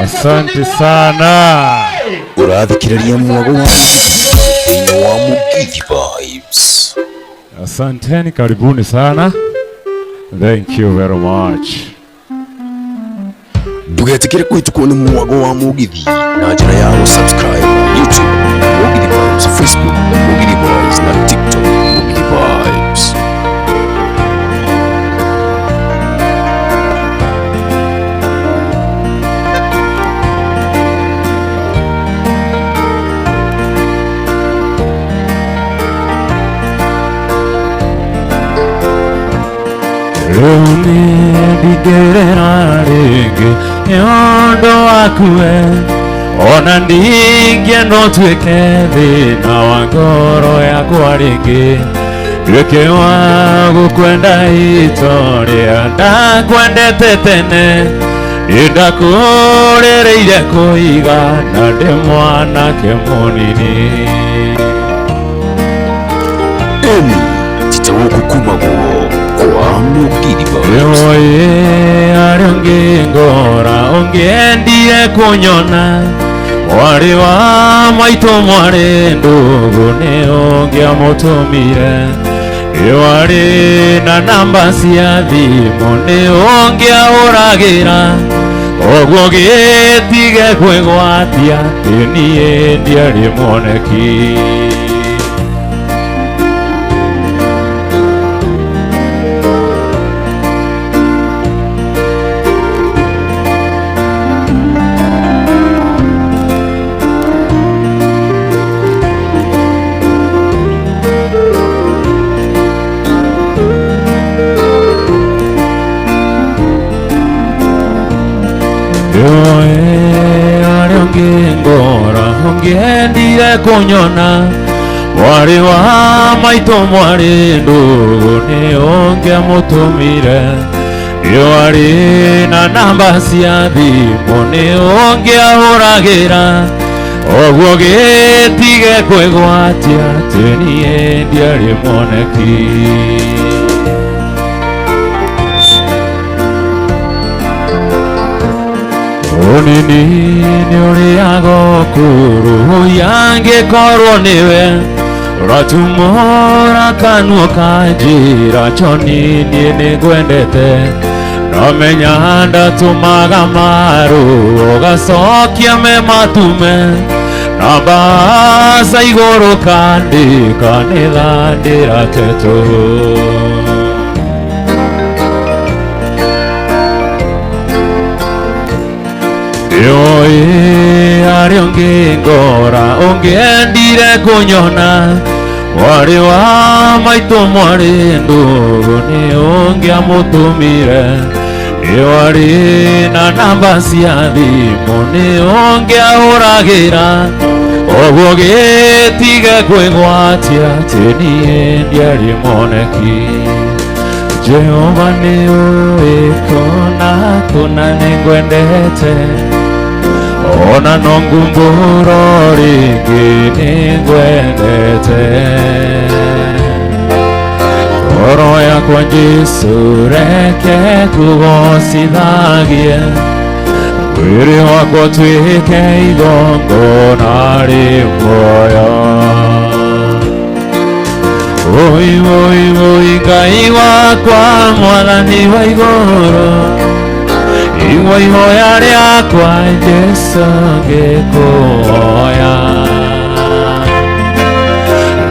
Asante sana. Urathikiriria mwago wa Mugithi Vibes. Asanteni, karibuni sana. Thank you very much. Ndugetikire kwitukwo ni mwago wa Mugithi na njira ya subscribe YouTube Mugithi Vibes, Facebook Mugithi Vibes na TikTok Mugithi Vibes. Runi digerera ringi yondo wakue ona ndingia no tweke thina wa ngoro yakwa ringi reke wa gukwenda itoria ndakwendete tene ndakurereire kuiga na ndi mwanake munini titagukukumagwo kwa Mugithi Vibes. Ariongi ngora ongiendie kunyona wari wa maitu mwari ndugu ni ungiamutumire wari na namba cia thimu ni ungiauragira oguo gitige kwigwatia nie ndiari moneki ngora ungiendire kunyona wari wa maitu mwari ndugu ni ungiamutumire wari na namba cia thimu ni ungiauragira oguo gitige kwigwatia nie ndiari moneki unini ni uriago kuru yangikorwo niwe uratumura kanua kanjira choni nie nigwendete nomenya ndatumaga maru ugacokia me matume na mbasa iguru kandika nithandira tetu ariongi ngora ungiendire kunyona wari wa maitu mwari ndugu ni ungiamutumire wari na namba cia thimu ni ungiauragira oguo gitige kwigwatia nie ndiari moneki Jehova ni uikona kuna ningwendete ona no ngumburo ringi ningwendete ngoro yakwa Jesu reke kugocithagie mwĩrĩ wakwa tuĩke igongona rĩ muoyo Oi, oi, oi, Ngai wakwa mwathani wa igũrũ iwa ihoya rĩakwa Jesu ngĩkũhoya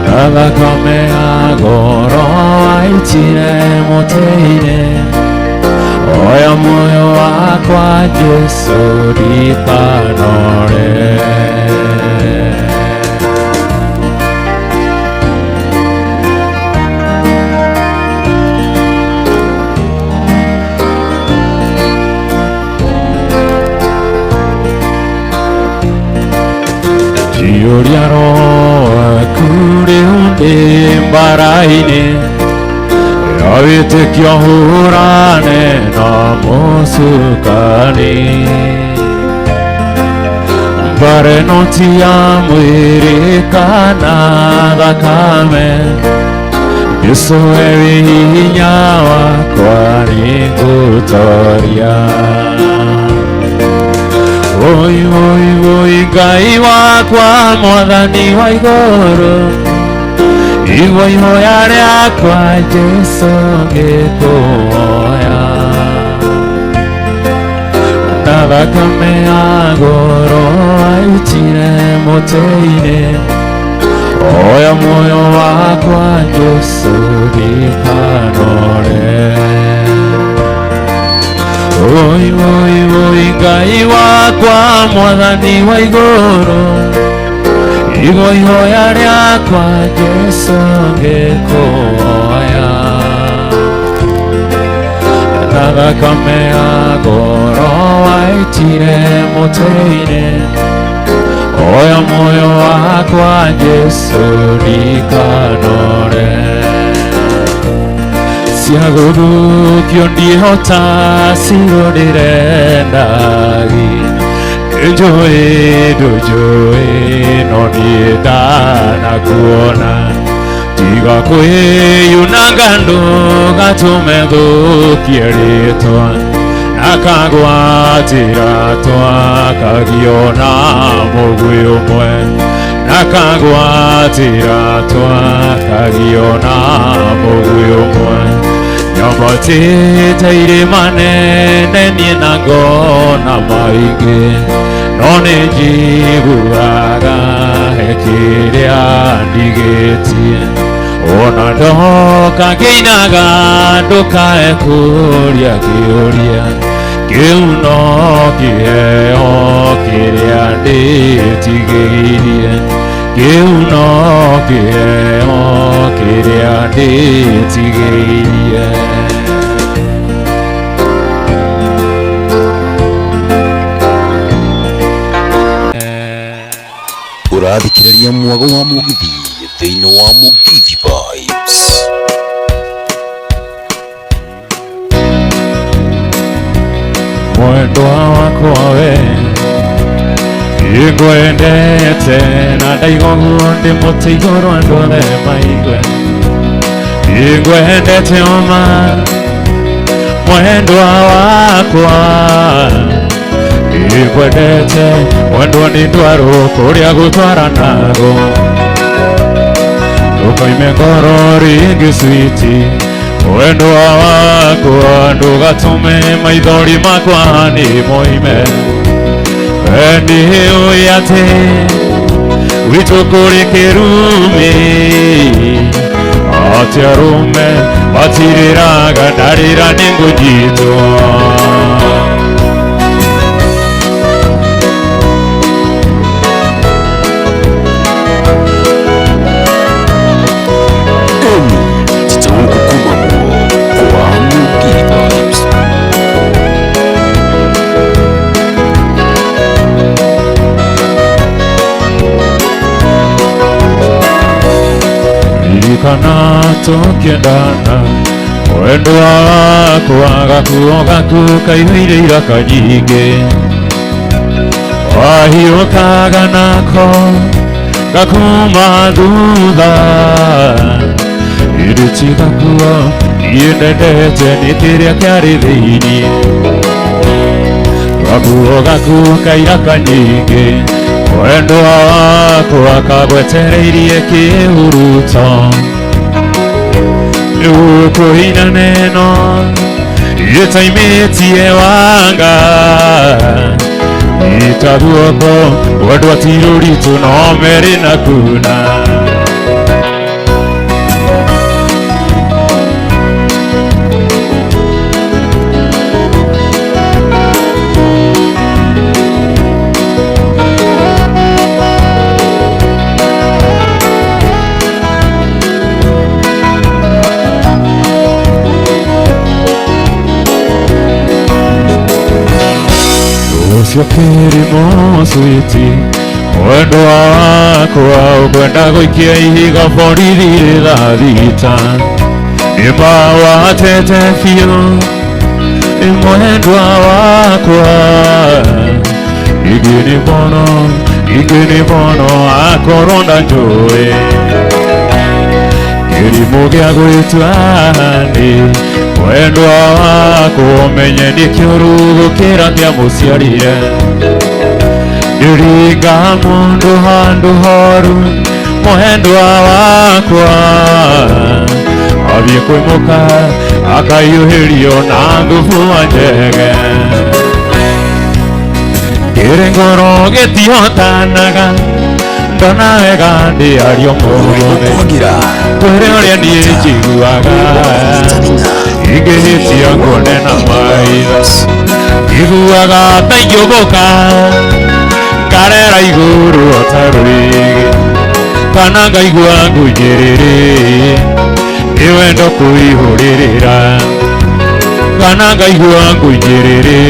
na thakame ya goro waitire mũtĩ-inĩ oya muoyo wakwa Jesu ndikanore Yuria roa kure unde mbaraine Yavitekyo hurane na musukani Mbare noti ya mwiri kana thakame Yesu ewi hinya wakwa ni gutoria Oi oi oi Ngai wakwa Mwathani wa igũrũ, igua ihoya rĩakwa Jesũ ngĩkũhoya, na thakame ya goro aitire mũtĩ-inĩ, oya muoyo wakwa Jesũ ndikanore. Oi oi oi Ngai wakwa Mwathani wa igũrũ, igua ihoya rĩakwa Jesũ ngĩkũhoya, na thakame ya goro waitire mũtĩ-inĩ, oya muoyo wakwa Jesũ ndikanore. Cia gũthũkio ndihota cigo ndĩrendagi, njũĩ ndũnjũĩ no niĩ ndanakuona, tiga kwĩyunanga ndũgatũme thũkie rĩtwa, na kagwatĩra twakagio na mũgwĩ ũmwe, na kagwatĩra twakagio na mũgwĩ ũmwe, nyambatĩte irĩma nene niĩ na ngona maingĩ, no nĩ njiguaga he kĩrĩa ndigĩtie, ona ndoka ngĩinaga ndũkae kũũria kĩũria, kĩu no kĩheo kĩrĩa ndĩtigĩirie, kĩu no kĩheo kĩrĩa ndĩtigĩirie. Ũrathikĩrĩria mwago wa mũgithi thĩinĩ wa Mugithi Vibes. Mwendwa wakwa we ngwendete, na ndaigua guo ndĩ mũtĩ igũrũ andũ othe maigue, ngwendete oma mwendwa wakwa, ngwendete mwendwa nĩ ndwarũ kũrĩa gũtwaranago, ndũkaime ngoro rĩngĩ switi, mwendwa wakwa ndũgatũme maithori makwa nĩ moime, nĩũĩ atĩ gwitũ kũrĩ kĩrumi, atĩ arũme matirĩraga ndarĩra nĩ ngũnyitwo. Kana tũkĩendana, wendwa wakwa gakuo gaku kaihũire iraka nyingĩ, wahiũkaga nako gakuma thutha, irĩti gakuo niĩ ndendete nĩ kĩrĩa kĩarĩ thĩinĩ, gakuo gaku kairaka nyingĩ, wendwa wakwa kagwetereirie kĩhuruto, nĩgũkũina neno gĩtaimĩtie wanga, nyita guoko wendwa ti rũritũ no merĩ na kuna. Ũcio kĩrimo switi, wendwa wakwa ũkwenda gũikia ihiga borithi rĩthathita, nĩma watete biũ nĩ mwendwa wakwa, ingĩ nĩ bono akorwo na njũĩ, kĩrimũ gĩa gwĩtua nĩ wendwa wakwa, ũmenye nĩ kĩũru gũkĩra kĩa mũciarire, Iriga mundu handu horu muhendwa wakwa abie kwimuka akayuhirio na nguvu njege Irengoro getiotanaga ndona wega ndiario murume kwere uria nie njiguaga ingihitia ngone na maitho iguaga ta ingĩũmbũka ngarera igũrũ ota rwĩgĩ kana ngaigua ngũnyĩrĩrĩ nĩ wendo kũihũrĩrĩra kana ngaigua ngũnyĩrĩrĩ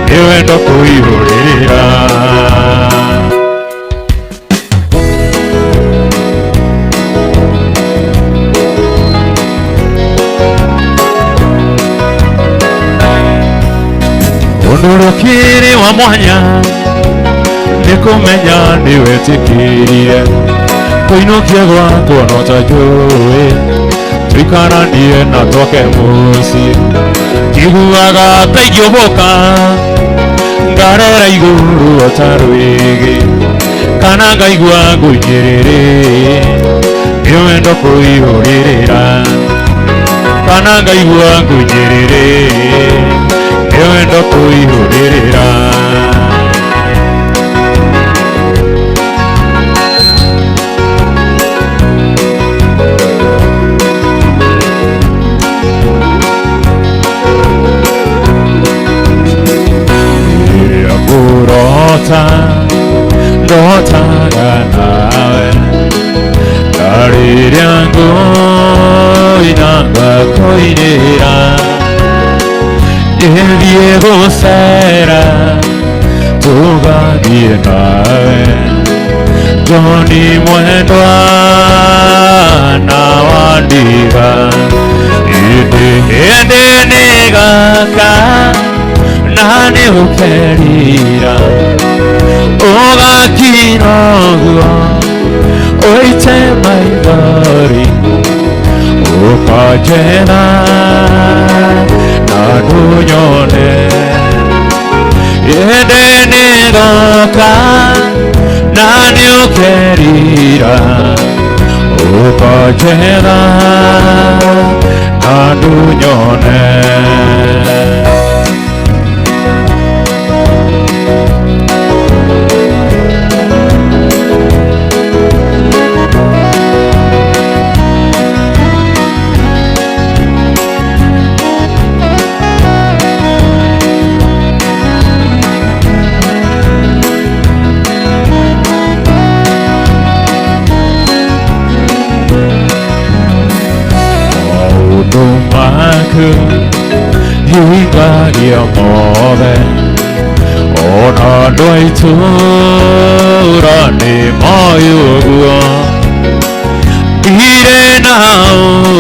nĩ wendo kũihũrĩrĩra Ũndũrũkĩrĩ wa mwanya nĩ kũmenya nĩ wetĩkĩrie kũinũkia gwakwa no ta njũĩ tũikaranie na twoke mũciĩ njiguaga ta ingĩũmbũka ngarera igũrũ ota rwĩgĩ kana ngaigua ngũnyĩrĩrĩ nĩ wendo kũihũrĩrĩra kana ngaigua ngũnyĩrĩrĩ nĩ wendo kũihũrĩrĩra ndotaga nawe ndarĩrĩa ngũinanga kũinĩra Ndiye gũcera tũgathiĩ nawe Joni mwendwa na wandiga hĩndĩ nĩ gaka na nĩ ũkerira ũgakira ũguo ũite maithori ũkanjera Adunyone Yende nigoka Nani ukerira Ukajera Adunyone Higaria mothe ona ndwaitura nĩ moĩ ũguo irĩ na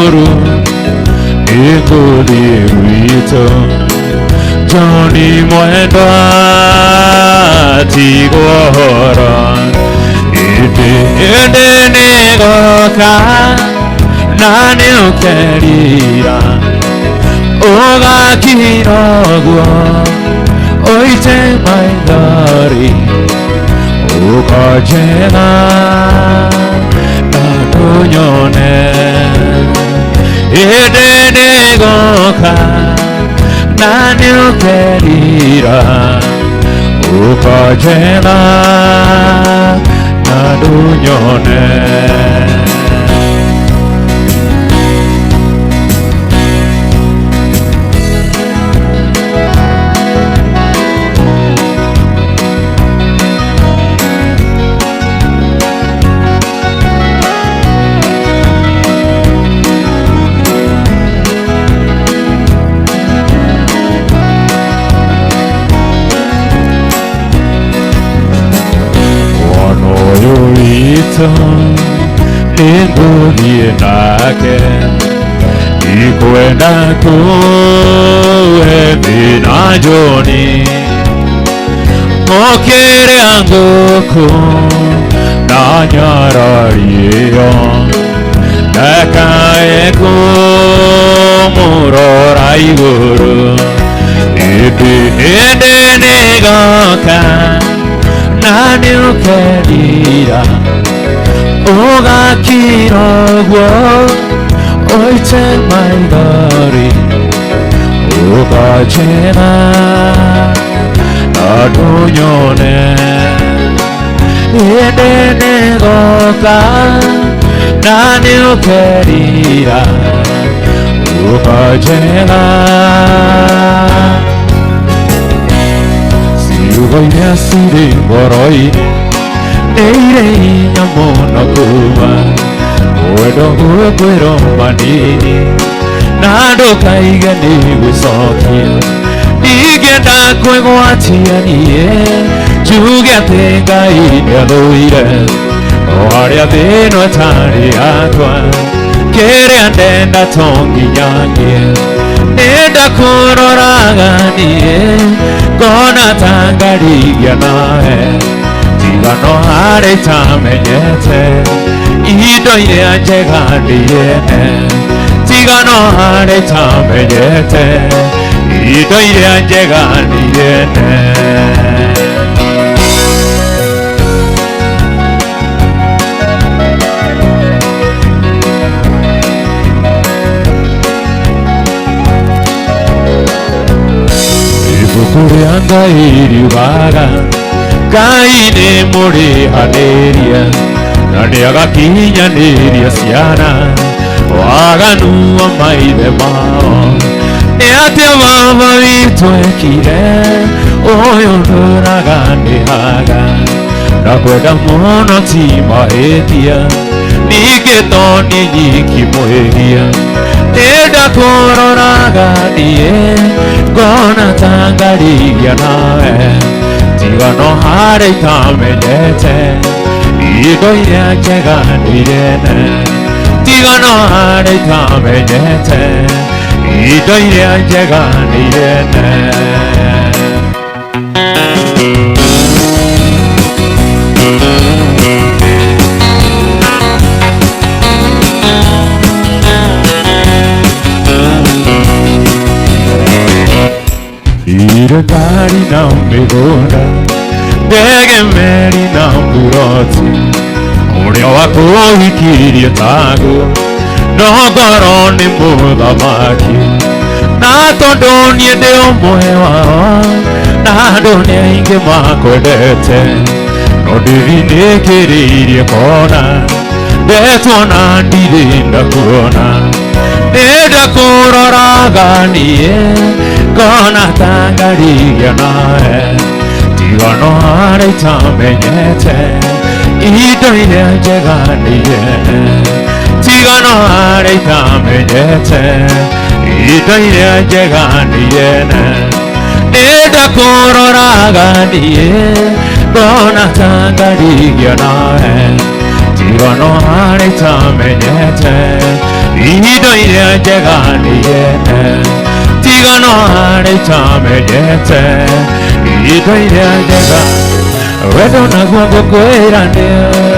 ũru nĩngũthiĩ gwitũ Joni mwendwa tigwo ũhoro hĩndĩ nĩgoka na nĩ ũkerira ũgakira ũguo ũite maithori ũkanjera na ndũnyone hĩndĩ nĩgoka na nĩ ũkerira ũkanjera na ndũnyone Ningũthiĩ nake ikwenda kũhe thĩna Joni mokĩrĩa ngũkũ na nyarario ndakae kũmũrora igũrũ hĩndĩ nĩgoka nani ukenira ugakirogwo oite maithori ugachena adunyone idene goka nani ukenira ugachena siugoine asiri ngoroine neire nyamono kuba wendo gukwiro manini nadukaigani gucokia ningenda kwigwatia nie njuge ati Ngai niathuire o haria thĩno ĩtarĩ yakwa kĩrĩa ndenda to nginyagie nĩnda kũroraga nie ngona ta ngarigia nawe tiga no harĩ tamenyete indo iria njega ndiene tiga no harĩ tamenyete indo iria njega ndiene ibuku rĩa Ngai riugaga Ngai nĩ mũrĩhanĩria na nĩagakinyanĩria ciana waganu wa maithe mao nĩ atĩ baba witũ ekire ũyũ ndũraganĩhaga na kwenda mũno ti mahĩtia ningĩ to nĩ nyiki mwĩhia nĩnda kũroraga niĩ ngona ta ngarigia nawe tiga no harĩ itamenyete indo iria njega ndirene tiga no harĩ itamenyete indo iria njega ndirene irengari na mĩgũnda ndege meri na mburoti ũrĩa wakũhikirie tagu no ngoro nĩ mũthamaki na tondũ niĩ ndĩ ũmwe wao na andũ nĩ aingĩ makwendete no ndĩrinĩkĩrĩirie kona ndetwo na ndirĩ ndakuona nĩnda kũroraga niĩ ngona ta ngarigia nawe tiga no harĩ itamenyete indo iria njega ndiene tiga no harĩ itamenyete indo iria njega ndiene nĩnda kũroraga niĩ ngona ta ngarigia nawe tiga no harĩ itamenyete indo iria njega ndiene tiga no harĩ itamenyete indo iria njega wendo naguo ngũkwĩra nĩ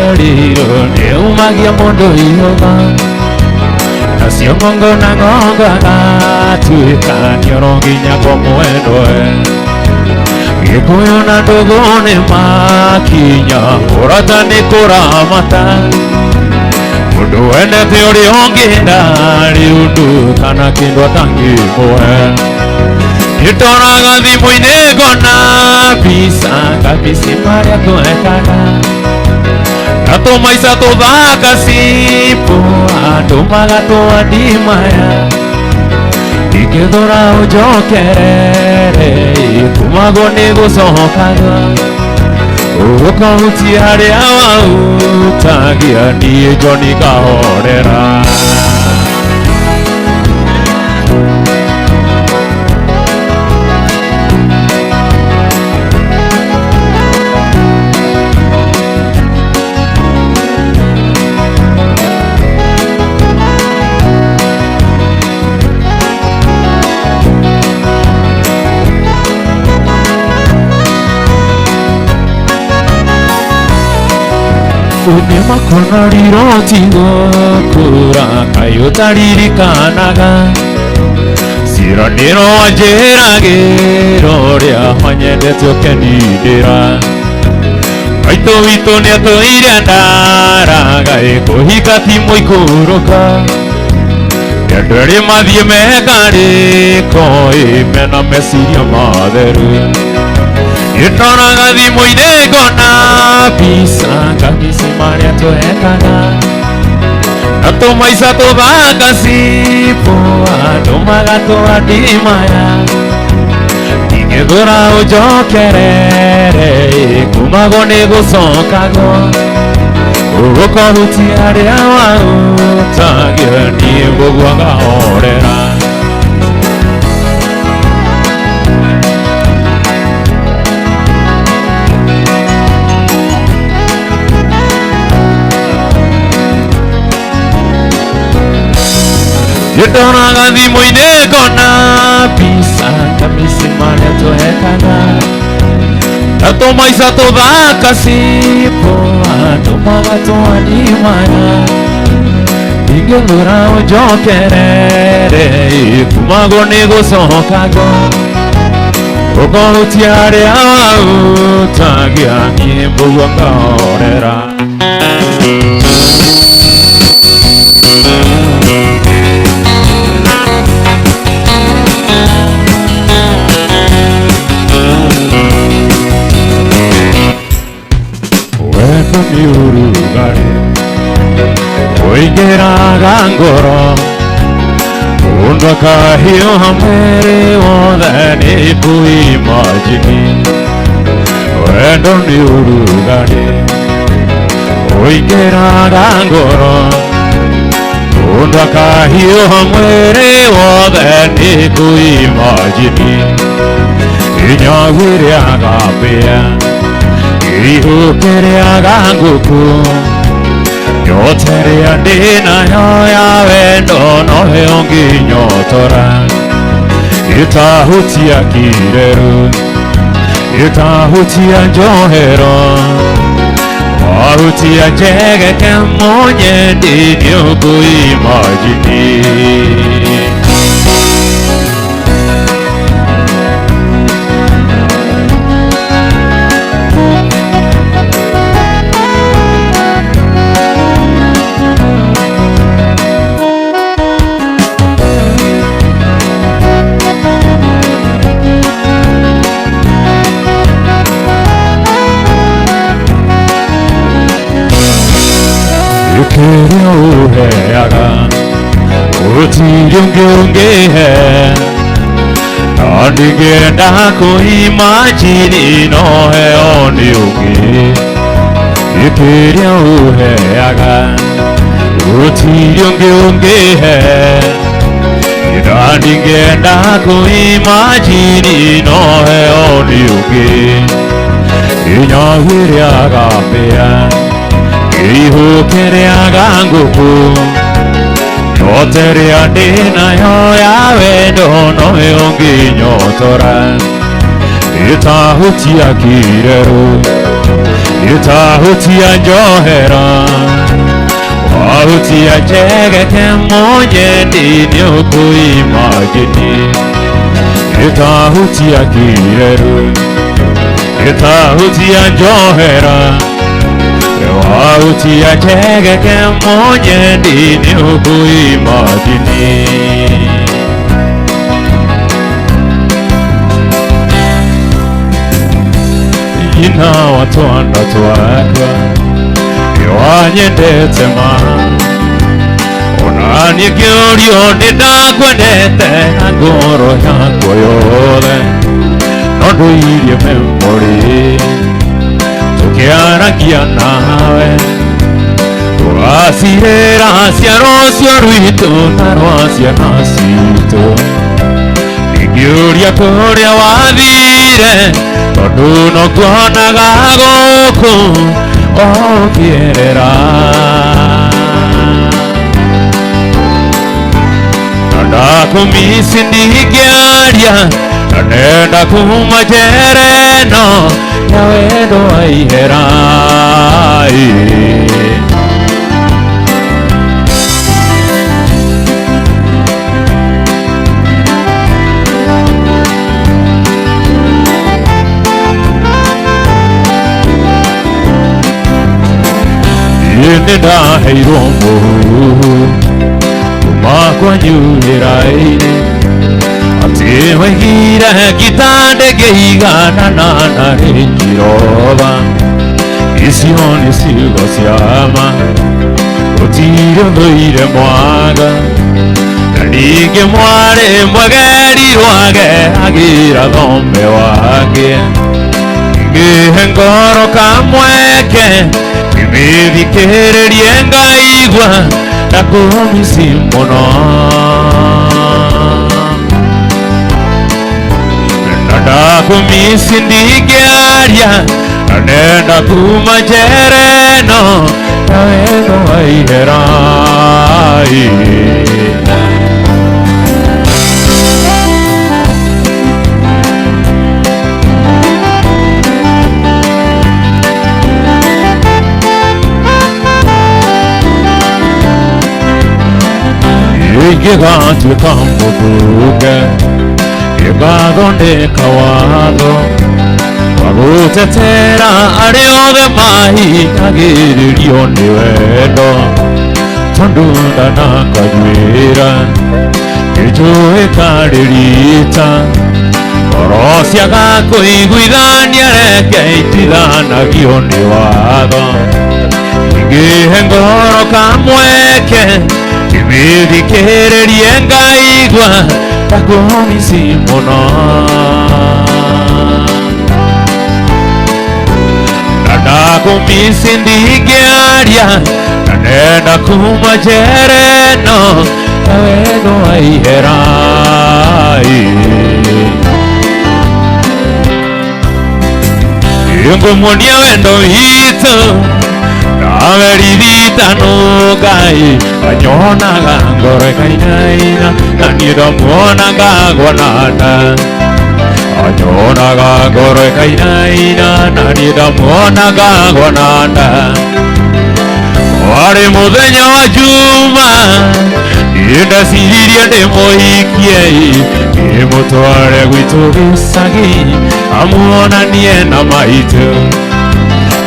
ũrirũ nĩumagia mũndũ ihũga nacio ng'ongo na ng'ongo agatuĩka nĩoro nginya kũmwendwe Gĩkũyũ na ndũgũ nĩ makinya kũrata nĩ kũramata mũndũ wendete ũrĩa ũngĩenda rĩu ndũkana kĩndũ atangĩmũhe nĩndoraga thimũ-inĩ ngona mbica ngabici marĩa twekaga na tũmaica tũthaka cipu andũ magatũandimaya ingĩthũra ũnjokerere ĩtumagwo nĩ gũcokaga ũgũkahutia harĩa wautagia niĩ John Kahorera Unema kono rirotigo kura kayutaririkanaga siraniro wanjeragĩro rĩa manyendete ũkenindĩra Aito ito ne to irandara gai kohikati moikuroka Yadere madie megari koi mena mesiria maderu Yetona gadi moide gona pisa kamisi maria to ekana Nato maisa to vakasi poa no magato adimaya Dora o yo querere kumago nego sokago Ugo kohuti are awa utagia ni boguaga orera Yedona gandi moine gona pisa kamisi mane to ekana Tato maisa to vakasi poa to maga to animana Ingelura o yo querere kumago nego sokago Ogo utiare awa utagia ni buwanga orera Miurugare Oigera gangoro Undwa kahio hamere Odhani pui majini Wendo miurugare Oigera gangoro Undwa kahio hamere Odhani pui majini Inyawiri agapea Ihu kere aganguku Nyotere andina yoya wendo no heongi nyotora Itahutia kireru Itahutia njohero Wahutia jege kemonye Dini uku imajini Kere uhe aga Uti yunge he Nandige ndako imajini no he oni uge Kere uhe aga Uti yunge he Nandige ndako imajini no he oni uge Inyawiri aga pea Ihu kere aganguku Nyotere andina yoya wendo no heongi nyotora Itahutia kireru Itahutia njohera Wahutia jege kemonye Dini uku imajini Itahutia kireru Itahutia njohera Wahutia jege kemonye Dini uku imajini Ina watwanda twaka Iwanyendete ma Onani gyorio nidakwendete Agoro yako yole Nondo irie memori Tukiaragia nawe Tuasirera ciarosio rwitu Na rwacia nacito Ingĩũria kũrĩa wathire Tondũ no kuonaga gũkũ ũkĩerera Na ndakũmisi ndingĩaria Na ndenda kuma njera ĩno Ya wendo wa ihera nenda heiromo Kumakwanyuhirai Ati wegira kitande geigana na rekiroba Isioni sigo siama Otiro ndoire mwaga Nige mware mwageri wage Agira dhombe wage Ngihengoro kamweke Kimithikererie ngaigwa Ndakumisi muno Ndakumisi ndigearia Nenda kumajereno Naweno aiherai Igatuika mubuge Igathondeka watho Wagutetera arĩa othe mahingagĩrĩrio nĩ wendo Tondu ndanakagwĩra Nĩnjũĩ karĩrita Ngoro ciaga kũiguithania reke itithanagio nĩ watho Ingĩhe ngoro kamweke Kimithikererie ngaigwa Ndakumisi muno Ndakumisi ndigearia Nenda kumajereno Naweno aiherai Ngumunia wendo hitu Nawerithita nugai Anyonaga ngoro kainaina Naniramuonaga gwananda Anyonaga ngoro kainaina Naniramuonaga gwananda Wari muthenya wa juma Indaciririe ndĩmũhikie Ndĩmũtware gwitũ gĩcagi Amuonanie na maitũ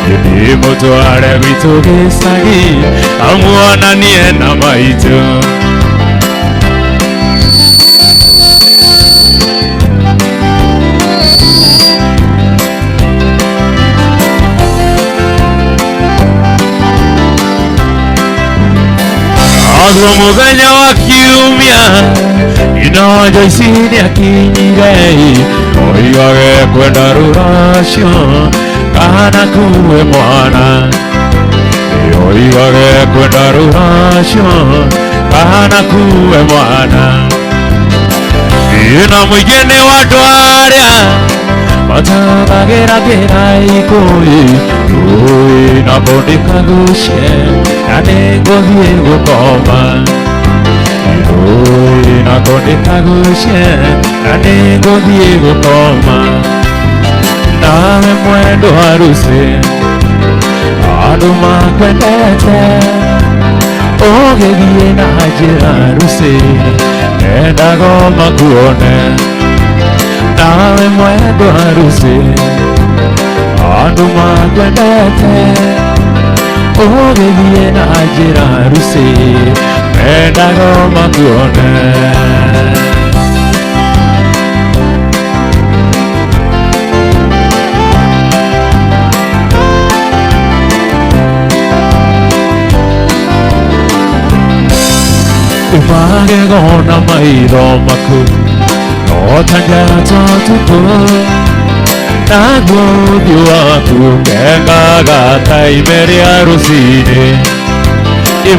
Ndĩmũtware gwitũ gĩcagi Amuonanie na maitũ Naguo mũthenya wa kiumia Inojo ici nĩakinyire Oigage kwenda rũracio Kana kuwe mwana Oigage kwenda rũracio Kana kuwe mwana Ina mũingĩ nĩ wa andũ arĩa Matagagĩra kĩraikũĩ Na kũndĩkagucie Na nĩngũthiĩ gũkoma Na kũndĩkagucie Na nĩngũthiĩ gũkoma Nawe mwendo harusi Andũ makwendete Ũgĩthiĩ na njĩra harusi Endaga makuone Nawe mwendo harusi Andũ makwendete Ũgĩthiĩ na njĩra harusi Endaga makuone Magegona maitho maku No tanjata tupu Naguo ũthiũ waku Ngengaga ta ime rĩa rũcinĩ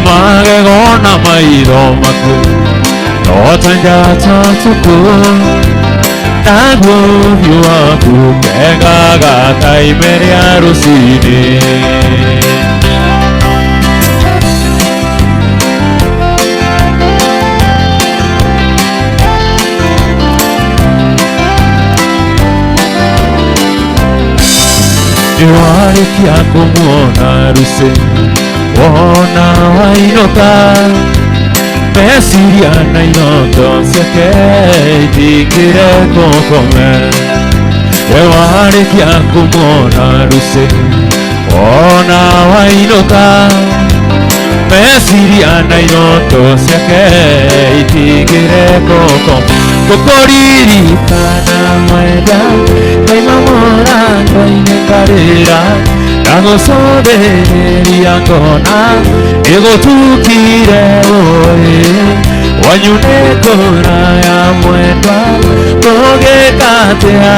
Magegona maitho maku No tanjata tupu Naguo ũthiũ waku Ngengaga ta ime rĩa rũcinĩ Niwarĩkia kũmuona harusi Wona wainũka Meciria na iroto ciake Itingĩre gũkome Niwarĩkia kũmuona harusi Wona wainũka meciria na iroto ciake itigire gukuririkana mwenda ndaimamora ngai-inĩ ngarĩra ndagucothereria ngona igutukire ũĩ wanyu nĩ kũraya mwendwa mũgĩka atĩa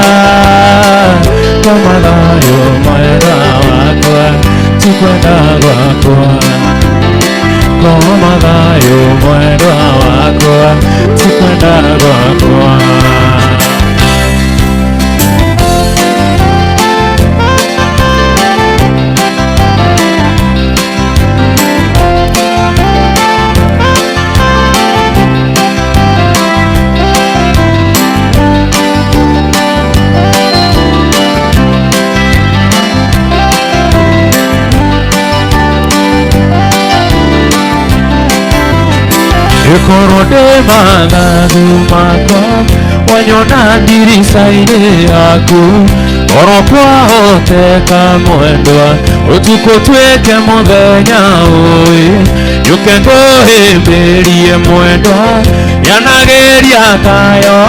koma thayũ mwendwa wakwa ti kwenda gwakwa koma thayũ mwendwa wakwa ti kwenda gwakwa. Ikorwo ndĩ mathagu makwa wanyona ndirica-inĩ yaku oro kwahoteka mwendwa ũtukũ tuĩke mũthenya ũĩ yũke ngũhĩmbĩrie mwendwa nyanagĩria kayo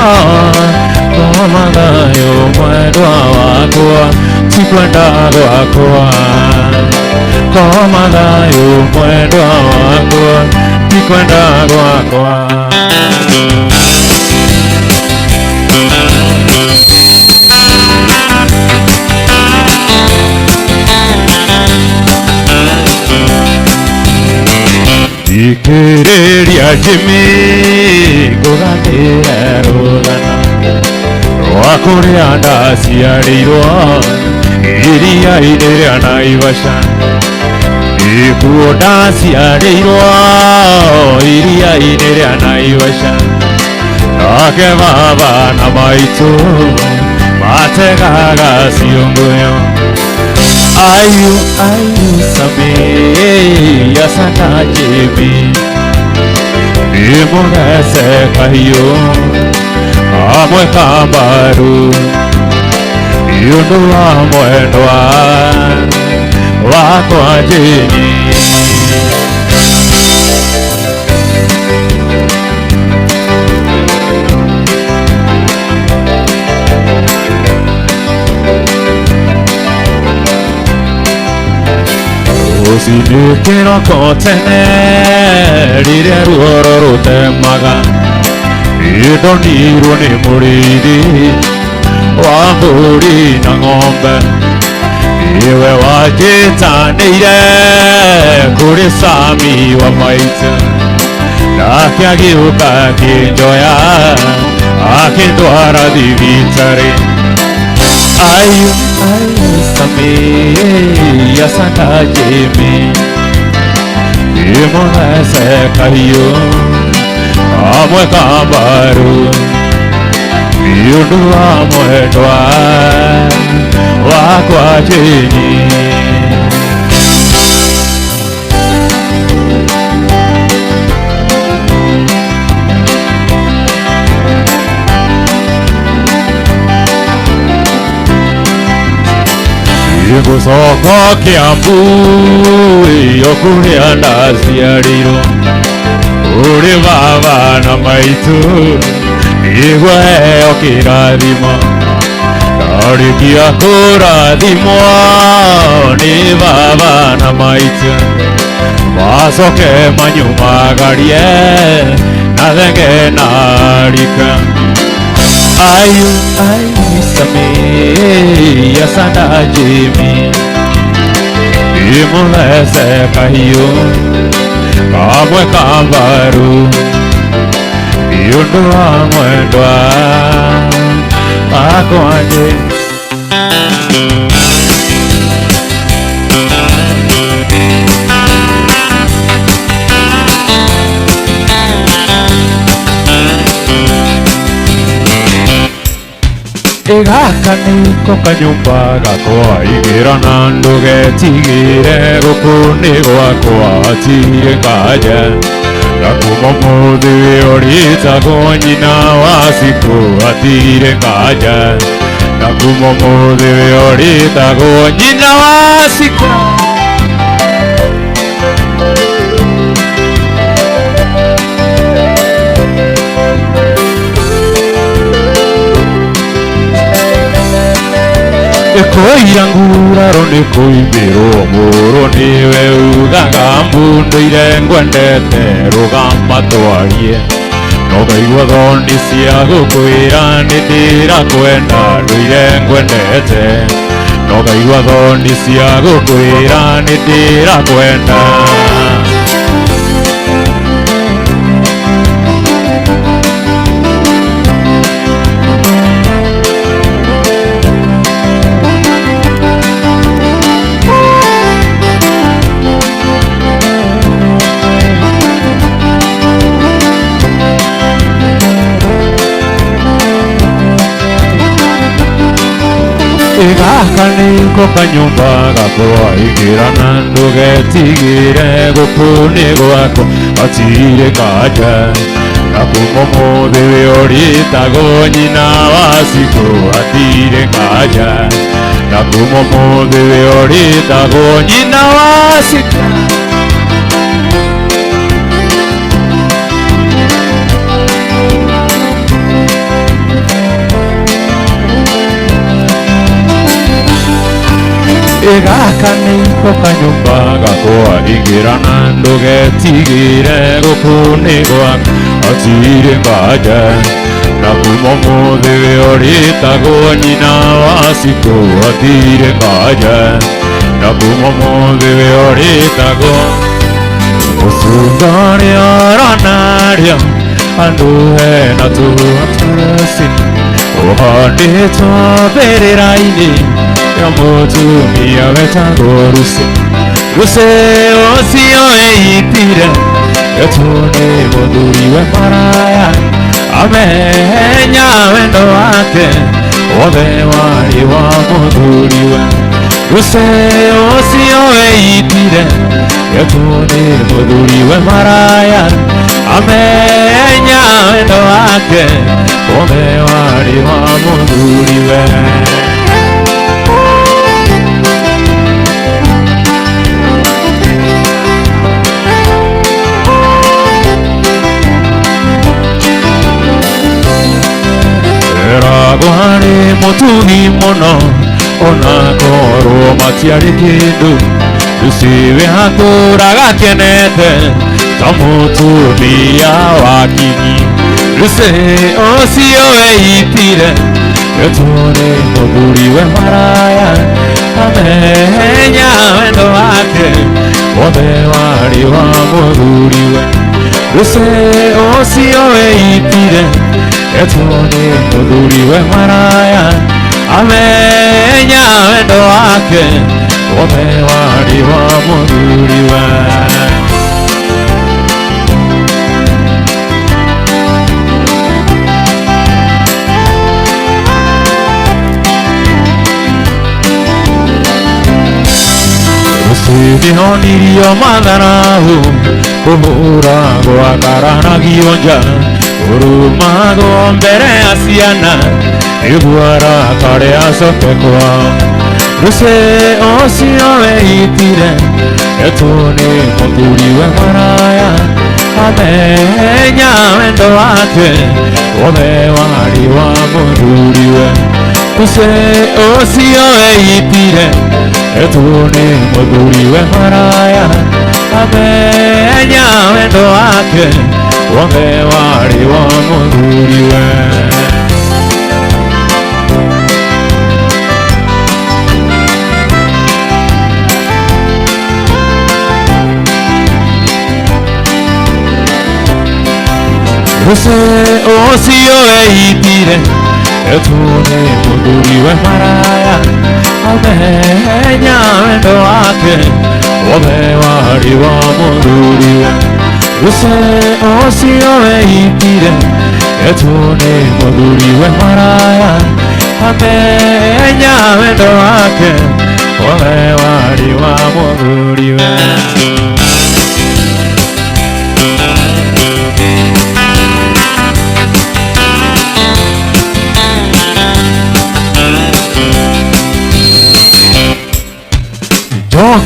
koma thayũ mwendwa wakwa ti kwenda gwakwa koma thayũ mwendwa wakwa ti kwenda gwakwa. Thikĩrĩria Jimmy ngũganĩre rũgano rwa kũrĩa ndaciarĩirwo iria-inĩ rĩa Naivasha. Ikuo ndaciarĩirwo iria-inĩ rĩa Naivasha, nake baba na maitũ mategaga ciũngũyũ. Ayu Samia sana Jimmy nimũgece kahiũ kamwe kambaru nĩũndũ wa mwendwa wakwa Jimmy. Rũciinĩ kĩroko tene rĩrĩa ruoro rũtemaga nĩndonirwo nĩ mũrĩithi wa mbũri na ng'ombe, iwe wanjĩtanĩire kũrĩ Sami wa maitũ, nake agĩũka akĩnjoya akĩndwara thibitarĩ. Ayu Samia sana Jimmy nimũgece kahiũ kamwe kambaru nĩũndũ wa mwendwa wakwa Jimmy. Gũcoka Kĩambu iyo kũrĩa ndaciarĩirwo ũrĩ baba na maitũ nĩguo heo kĩrathimo, ndarĩkia kũrathimwo nĩ baba na maitũ macoke manyumagarie na thenge na rika. Ayu Samia sana Jimmy nimũgece kahiũ kamwe kambaru nĩũndũ wa mwendwa wakwa Jimmy. Gaka nĩko kanyũmba gakwa igĩra na ndũgetigĩre gũkũ nĩ gwakwa tirĩ nganja, na kuma ũmũthĩ ũrĩtagwo nyina wa Cikũ atirĩ nganja, na kuma ũmũthĩ ũrĩtagwo nyina wa Cikũ. Koira nguraro nĩ kũimbĩrwo mũrũ nĩwe ugaga mbũndũire ngwendete rũgamba twarie nogaigua thoni cia gũkwĩra nĩ ndĩrakwenda ndũire ngwendete nogaigua thoni cia gũkwĩra nĩ ndĩrakwenda Gaka nĩko kanyũmba gakwa ingĩrana ndũgetigĩre gũkũ nĩ gwakwa gatirĩ kanja na kuma ũmũthĩ we ũrĩtagwo nyina wa Cikũ hatirĩ kanja na kuma ũmũthĩ we ũrĩtagwo nyina wa Cikũ Gaka nĩko kanyũmba gakwa ingĩrana ndũgetigĩre gũkũ nĩ gwakwa hatirĩ nganja na kuma ũmũthĩ we ũrĩtagwo nyina wa Cikũ hatirĩ nganja na kuma ũmũthĩ we ũrĩtagwo Mũcũnga ũrĩa ũronaria andũ hena tũtũrũci ũhandĩtwo mbĩrĩra-inĩ ya mũtumia wetagwo Lucy Lucy ũcio wĩitire etwo nĩ mũthuri we maraya amenya wendo wake wothe warĩ wa mũthuri we Lucy ũcio wĩitire etwo nĩ mũthuri we maraya amenya wendo wake wothe warĩ wa mũthuri we Ragwari mũtugi mũno ona korwo matiarĩ kĩndũ Lucy we hatũraga kenete ta mũtumia wa kinyi Lucy ũcio wĩitire etwo nĩ mũthuri we maraya amenya wendo wake wothe warĩ wa mũthuri we Lucy ũcio wĩitire etwo nĩ mũthuri we maraya amenya wendo wake wothe warĩ wa mũthuri we Nĩhonirio matharahu kũhũragwo akaranagio nja kũrumagwo mbere ya ciana nĩguo arakare acoke kwao Lucy ũcio wĩitire etwo nĩ mũthuri we maraya amenya wendo wake wothe warĩ wa mũthuri we Lucy ũcio wĩitire etwo nĩ mũthuri we maraya amenya wendo wake wothe warĩ wa mũthuri we Lucy ũcio wĩitire etwo nĩ mũthuri we maraya amenya wendo wake wothe warĩ wa mũthuri we Lucy ũcio wĩitire etwo nĩ mũthuri we maraya amenya wendo wake wothe warĩ wa mũthuri we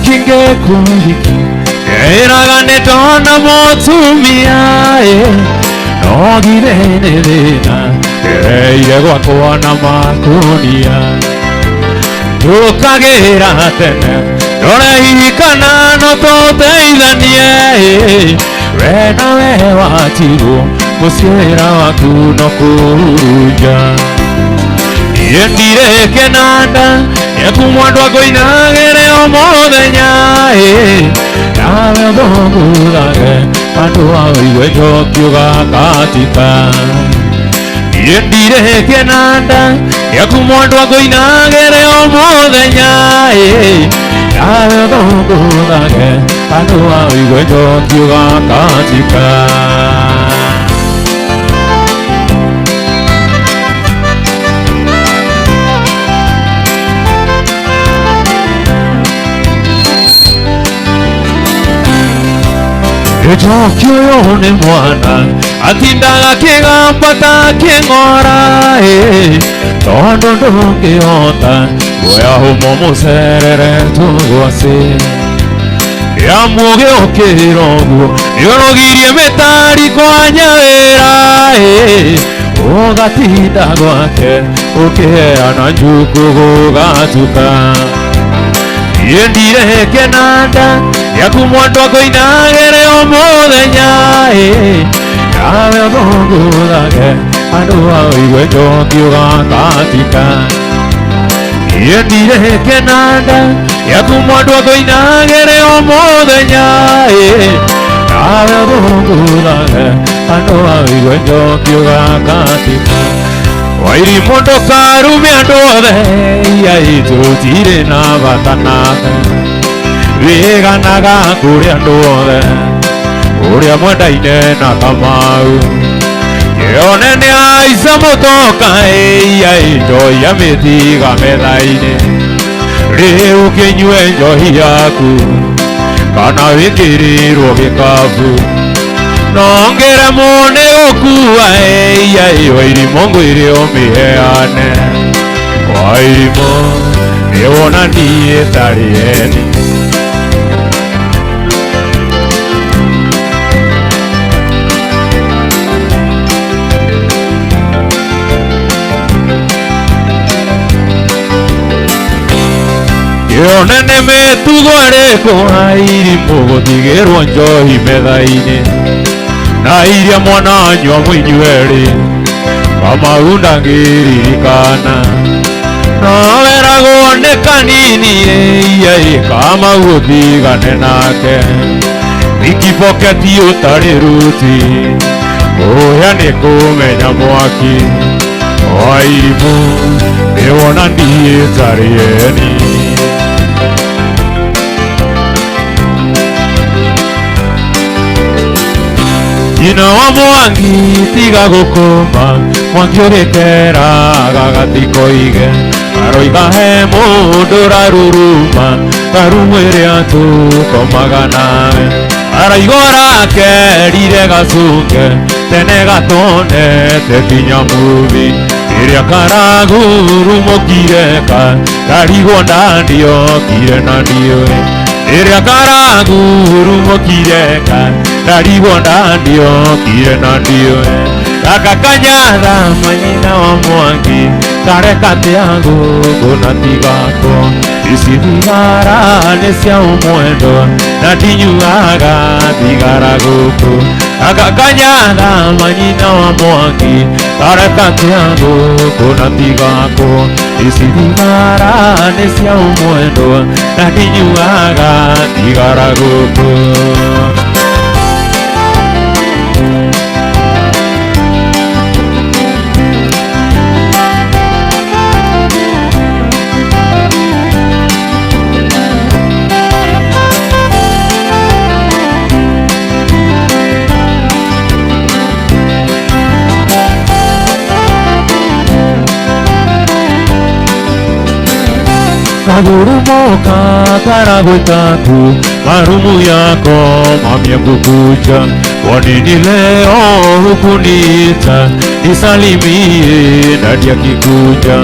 Kingekuhiki eraga nĩ ndona mũtumia nogire nĩ thĩna ereire gwakwa na makũnia tukagĩra tene tũrehikana no tũteithanie we nawe watigwo mũciĩra waku no kũnja niĩ ndirĩ kĩnanda gĩakumwandũ akũinagĩre o mũthenya nawe thũngũthage andũ aũigwe njokiuga katika niĩ ndirĩ kĩnanda gĩakumwandũ akũinagĩre o mũthenya nawe thũngũthage andũ aũigwe njokiuga katika Jokyo ni mwana atindaga kĩgambata kĩng'ora tondũ ndũngĩhota kuoya hũmo mũcerere tũgwacĩ rĩamũgĩ ũkĩra ũguo nĩũrogirie mĩtari kwa nyawĩra ũgatinda gwake ũkĩheana njuku gũgatuka niĩ ndirĩ kĩnanda gĩakumwandũ akũinagĩre o mũthenya nawe thũngũthage andũ aũigwe njokiuga katika niĩ ndirĩ kĩnanda gĩakumwandũ akũinagĩre o mũthenya nawe thũngũthage andũ aũigwe njokiuga katika Wairimũ ndũkarume andũ othe tũtirĩ na bata nawe wĩganaga kũrĩ andũ othe ũrĩa mwendaine na Kamau kĩone nĩ aica mũtoka njohi amĩtiga metha-inĩ rĩu kĩnyue njohi yaku kana wĩkĩrĩrwo gĩkabu nongeremwo nĩ gũkua Wairimũ ngwĩre ũmĩheane Wairimũ nĩwona niĩ tarĩ eni kĩone nĩ mĩtugo ĩrĩkũ Wairimũ gũtigĩrwo njohi metha-inĩ na iria mwana nyua mũinyuerĩ Kamau ndangĩririkana no weragwo nĩ kanini Kamau ũtigane nake ikiboketi ũtarĩ ruti kũhĩa nĩ kũmenya mwaki Wairimũ nĩwona niĩ tarĩ eni nyina wa Mwangi tiga gũkũma Mwangi ũgĩkeraga gatikoige aroiga he mũndũ raruruma karumwĩre tũkomaga nawe araigua rakerire gacunge tene gatonete kinya muthi ĩrĩa karagurumũkire karigwo ndandiokire na ndiũĩ ĩrĩa karagurumũkire karigwo ndandiokire na ndiũĩ gaka kanyatha manyina wa Mwangi kareka atĩa gũkũ na tigakwo ici thigara nĩ cia ũmwendo na ndinyuaga thigara gũkũ gaka kanyatha manyina wa Mwangi kareka atĩa gũkũ na tigakwo ici thigara nĩ cia ũmwendo na ndinyuaga thigara gũkũ Kagurumoka karagwĩtaku marumu yako mamia kukuja wanini leo hukunita nisalimie Nadia kikuja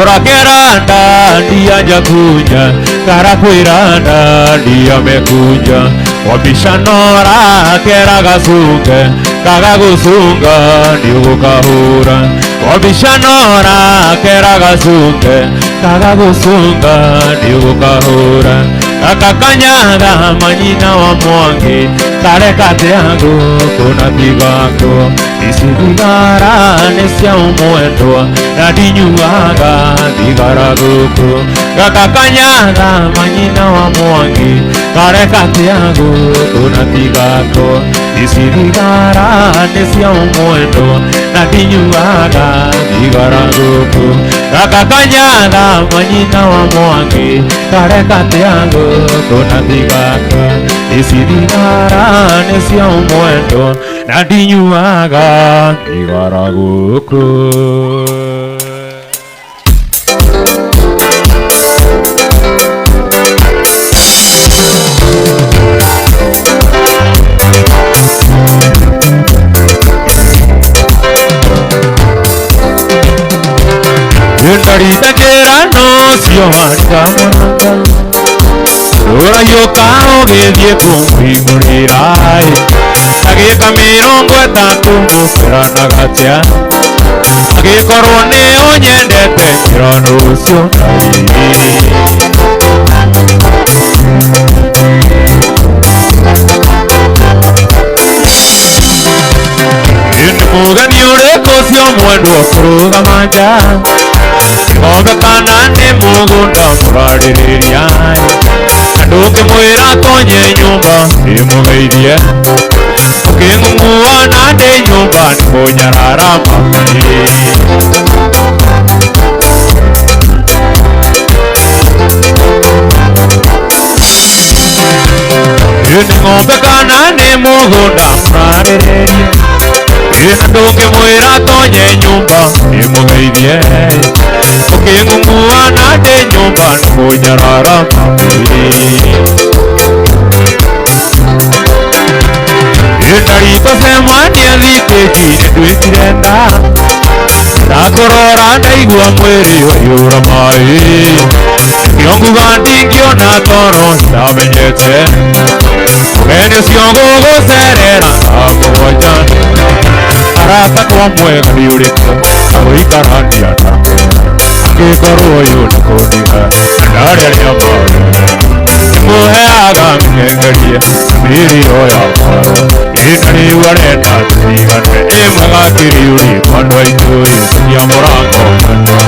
urakera ndani hajakuja karakwĩra ndani amekuja wabishanora kera gacunge kagagũcunga nĩũgũkahũra wabishanora kera gacunge kagagucunga nĩũgũkahũra gakakanyaga manyina wa mwangi kareka teangu kuna thigako ici thigara nĩ cia ũmwendwa na ndinyuaga thigara gũkũ gakakanyaga manyina wa mwangi kareka teangu kuna thigako ici thigara nĩ cia ũmwendwa na ndinyuaga thigara gũkũ gakakanyaga manyina wa mwangi kareka teangu kuna thigaka ici thigara nĩ cia ũmwendwa na ndinyuaga thigara gũkũ. Ndarĩtakĩra no cio harĩkamũranga ũrayũka ũgĩthiĩ kũmũhingũrĩra agĩka 30 mũkĩranaga atĩa agĩkorwo nĩ ũnyendete kĩrano ũcio nĩ mũgeni ũrĩkũ ũcio mwendwo kũrũgama nja ng'ombe kana nĩ mũgũnda mũrarĩrĩria andũ ũkĩmwĩra tonye nyũmba nĩmũgeithie ũkĩng'ung'ua na ndĩ nyũmba nĩ mũnyarara makani nĩ ng'ombe kana nĩ mũgũnda mũrarĩrĩria andũ ũkĩmwĩra tonye nyũmba nĩmũgeithie ũkĩng'ung'ua na ndĩ nyũmba nĩ mũnyarara ndarikũcemania thitĩji nĩndwĩkire nda ndakũrora ndaigua mwĩrĩ ũhiũra maĩ ngĩonguga ndingĩona toro ndamenyete mũgeni ũcio gũgũcerera ndamũgwanja arata kwa mwega nĩ ũrĩkũ agũikarania na angĩkorwo ũyũ nĩ kũndiga ndarĩa rĩa mawe nĩmũheaga mĩnengerie mĩĩrĩ o ya kwaro ĩna rĩu arenda tũtigane ĩmwega kĩriũri kwandũ aitũĩ cia mũrango mwendwa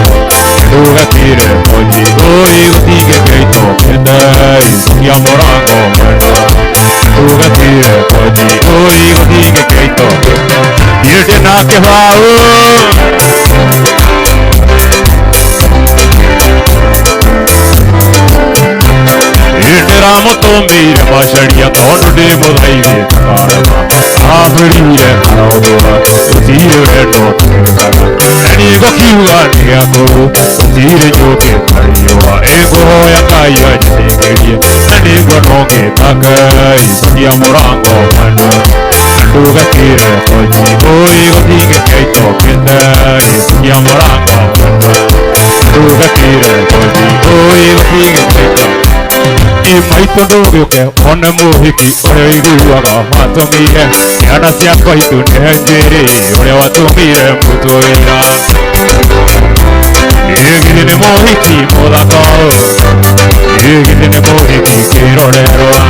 ndũgatire moji ũĩ gũtingĩkeitwo kĩnde cia mũrango mwendwa ndũgatire moji ũĩ gũtingĩkeitwo yĩndĩ na kĩbaũ ndĩramũtũmĩire macaria tondũ ndĩmũthaithĩte karema ambĩrire karaũthũra gũtirĩ wendo kũrĩkaga na nĩgũkiuga nĩ gĩakũrũ gũtirĩ njũkĩ kariũa ĩngũhoya Ngai anjĩtĩkĩrie na nĩguo no ngĩtake cia mũrango mwendwa ndũgatire konyi ũĩ gũtingĩkeitwo kĩnde cia mũrango mwendwa ndũgatire konyi ũĩ gũtingĩkeitwo maitũ ndũgĩũke one mũhiki ũrĩa ũiguaga watũmire ciana ciakwa itũ nĩ njĩrĩ ũrĩa watũmire mũtũ wĩra githĩ nĩ mũhiki mũthaka githĩ nĩ mũhiki kĩrorerwa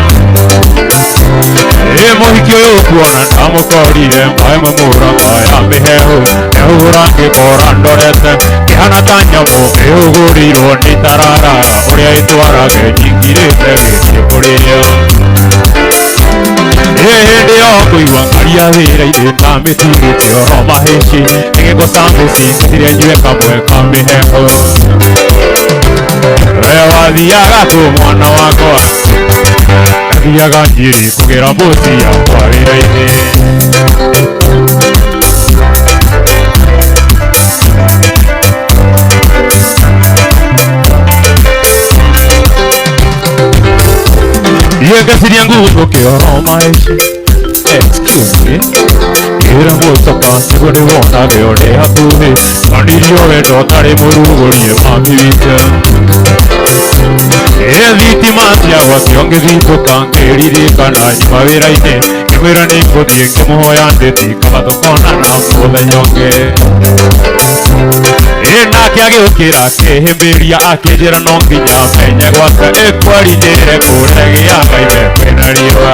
mũhiki ũyũ kuona ndamũkorire maĩ mamũraga ya mĩhehu ehũra ngĩkora ndorete kĩhana ta nyamũ ĩhũgũrirwo nĩ tarara ũrĩa ĩtwarage nyingirĩte gĩthiĩ kũrĩo hĩndĩ yo kũigua ngaria wĩra-inĩ na mĩturĩte oro mahĩci nĩgĩkũca mĩci cirĩa njue kamwe ka mĩhehu we wathiaga kũ mwana wakwa thiaga njĩrĩ kũgĩra mũci yakwa wĩra-inĩ ngeciria ngũgũkĩoro maici excuse me ĩra mũcoka nĩguo ndĩwonage ũrĩ hakuhĩ manirio wendo tarĩ mũrugũrie mami witũ thitima ciagwa ciongĩthitũka ngĩririkana nyuma wĩra-inĩ ngĩmwĩra nĩ ngũthiĩ ngĩmũhoya ndĩthi kaba tũkonana mũthenya ũngĩ Nake agĩũkĩra akĩhĩmbĩria akĩnjĩra no nginya menye gwaka ĩkwerinĩre kũregia Ngai kwĩna riũa.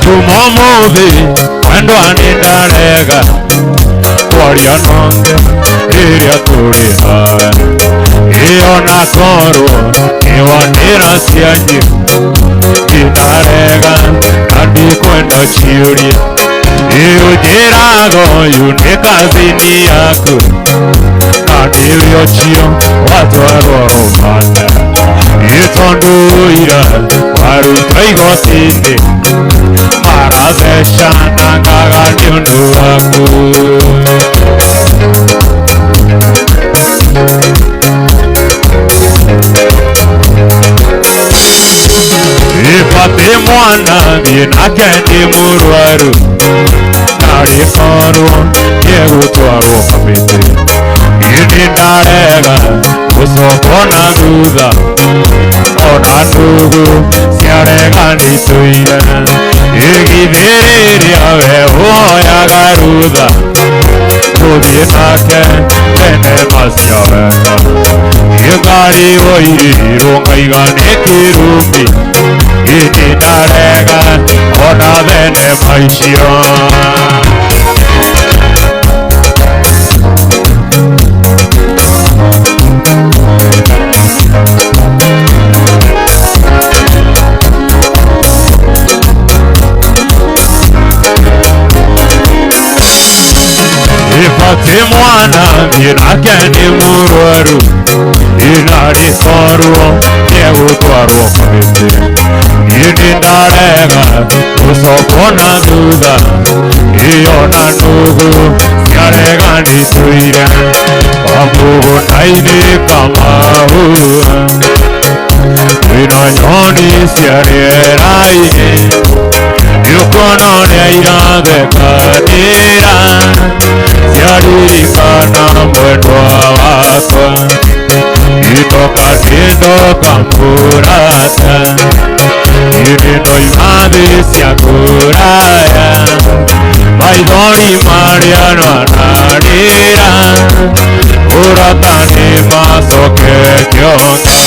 Kuma ũmũthĩ mwendwa nĩndarega kwaria nonge rĩrĩa tũrĩ hawe, ona korwo nĩwanĩra cianyu ndarega na ndikwenda ciũria. Ũnjĩraga ũyũ nĩ kathini yaku na nĩwe ũcio watwarwo rũmande, tondũ ira waruta igoti-inĩ marathecanangaga nĩũndũ waku. Ĩbate mwana thiĩ nake nĩ mũrwaru na rĩkorwo nĩegũtwarwo kamĩtĩ, nĩ ndarega gũcokwo na thutha ona ndugu ciarega nĩtũire. Githĩ rĩrĩa we woyaga rutha gũthiĩ nake thenema cia wendo, ngari woirirwo ngaiga nĩ kĩrumi, nĩ ndarega ona thenema icio. Ĩbate mwana thiĩ nake nĩ mũrwaru na rĩkorwo nĩegũtwarwo kamĩtĩ, nĩ ndarega gũcokwo na thutha ona ndugu ciarega nĩtũire. Kamũgũnda-inĩ kamahũa kwĩna nyoni cia rĩera-inĩ, nĩũkona ũrĩa irathekanĩra ciaririkana mwendwa wakwa. Itoka tindoka mũrata nĩndoima thĩ cia kũraya, maithori marĩa nanarĩra mũrata nĩ macoke kĩonga.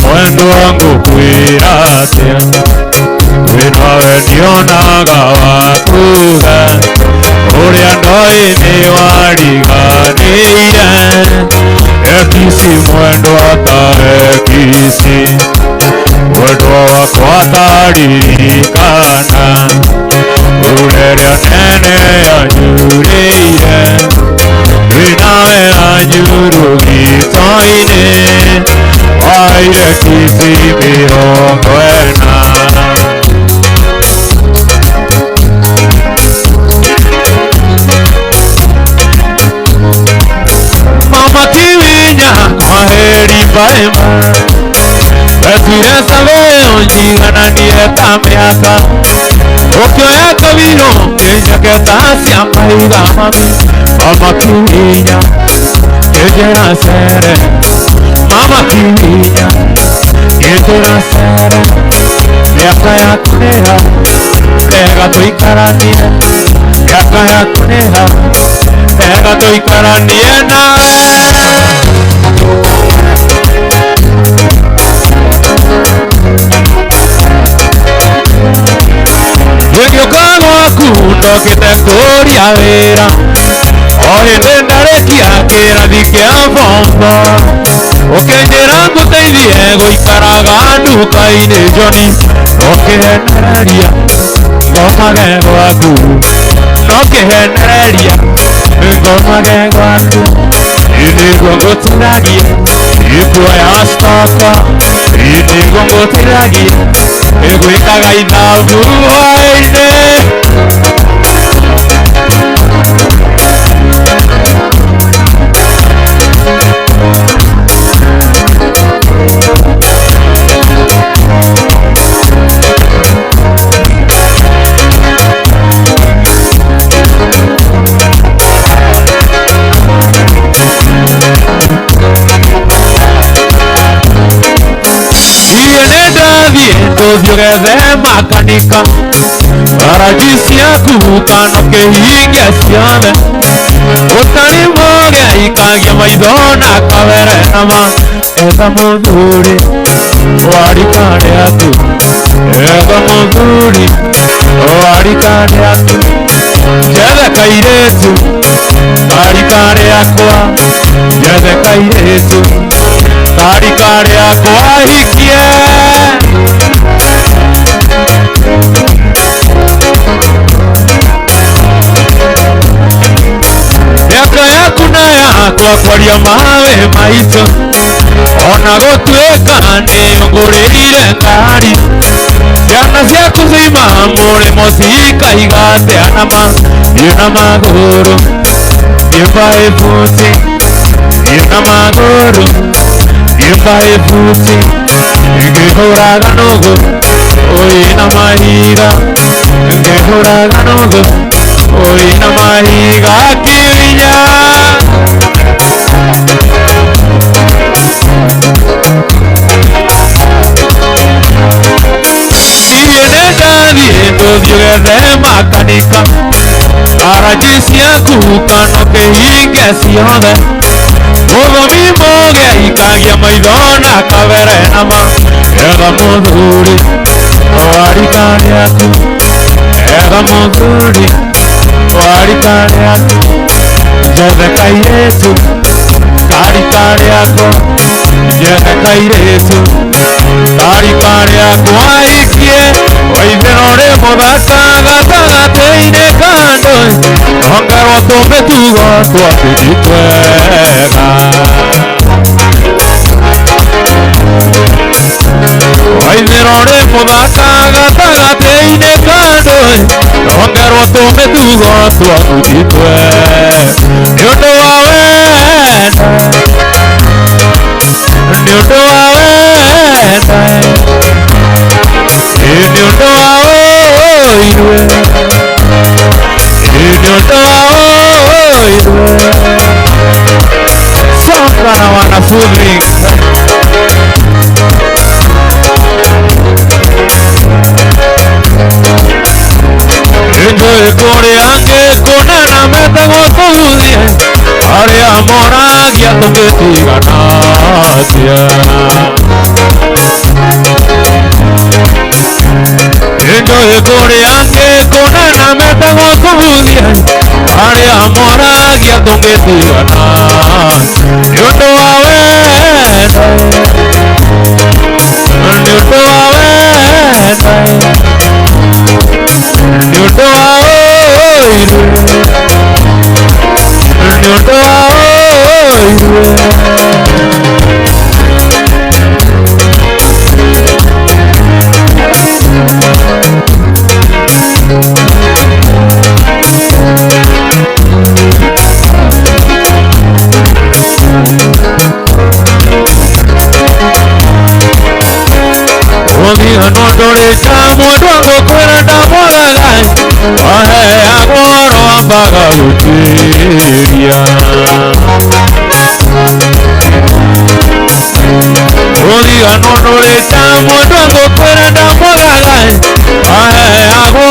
Mwendwa ngũkwĩra atĩa wĩnawe ndionaga wakuga, ũrĩa ndoĩ nĩ wariganĩire. Ekisi mwendwa ta ekisi, mwendwa wakwa taririkana ũrĩa nene yanyurĩire, wĩnawe anyuru gĩito-inĩ waire kisi mĩrongo ĩna. Mama Kiwinya kwaheri baema, etwire saveo njigananie ta mĩaka, ũkĩoya kabiro kĩnjake ta cia mahiga mami. Mama Kiwinya kĩnjĩra cere, Mama Kiwinya kĩnjĩra cere, mĩaka yaku nĩ ha rega tũikaranie, mĩaka yaku nĩ ha rega tũikaranie nawe. Ngĩũka gwaku ndokĩte kũria wĩra, o hĩndĩ ndarĩkia kĩrathi kĩa bombo, ũkĩnjĩra ngũteithie gũikaraga nduka-inĩ Joni, ũkĩhenereria ngomage gwaku, ũkĩhenereria ngomage gwaku. Nĩguo ngũtiragie ikuoya stoko, nĩguo ngũtiragie gwĩkaga ithabu hwaĩ-inĩ. viendo de mecánica para kisiakuka no kehingia ciothe utari moge ikagia maithona kaverenama etha muthuri warika riatu etha muthuri warika riatu jethe kairetu warika riakwa jethe kairetu warika riakwa hikie kwa kwaria mawe maito ona gutweka niyungurire ngari ciana ciaku cima murimo cikaigateanama ina maguru imbae buti ina maguru imbae buti ingihuraga nugu ina mahiga ingihuraga nugu ina mahiga kiwinya de mecánica para kisiakuka no kehingia ciothe muthomi moge ikagia maithona kaverenama etha muthuri warika riaku etha muthuri warika riaku jethe kairetu karika riako jethe kairetu karika riako aikie waithirore muthaka gatagateine kando ongerwo tumitugo twatuthi twega waithirore muthaka gatagateine kando ongerwo tumitugo twatuthi twega niundu wa wenda niundu wa wenda niundu wa oirwe niundu wa oirwe songa na wanafunzi enjoy kore ange konana metago tuhuzie aria moragia tungetiganatia enjoy kore ange konana metago tuhuzie aria moragia tungetigana niundu wa wenda niundu wa wenda niundu wa oirwe niundu wa oirwe nondoreka mundu agukwira ndamwagagai waheagwo mbaga gutiria uthiga nondoreka mundu agukwira ndamwagagai waheagwo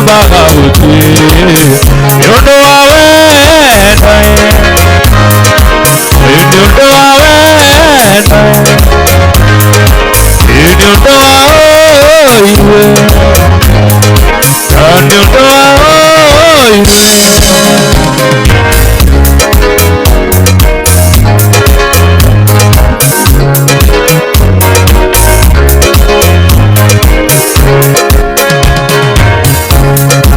mbaga gutiria niundu wa wenda niundu wa wenda niundu wa oirwe niundu wa oirwe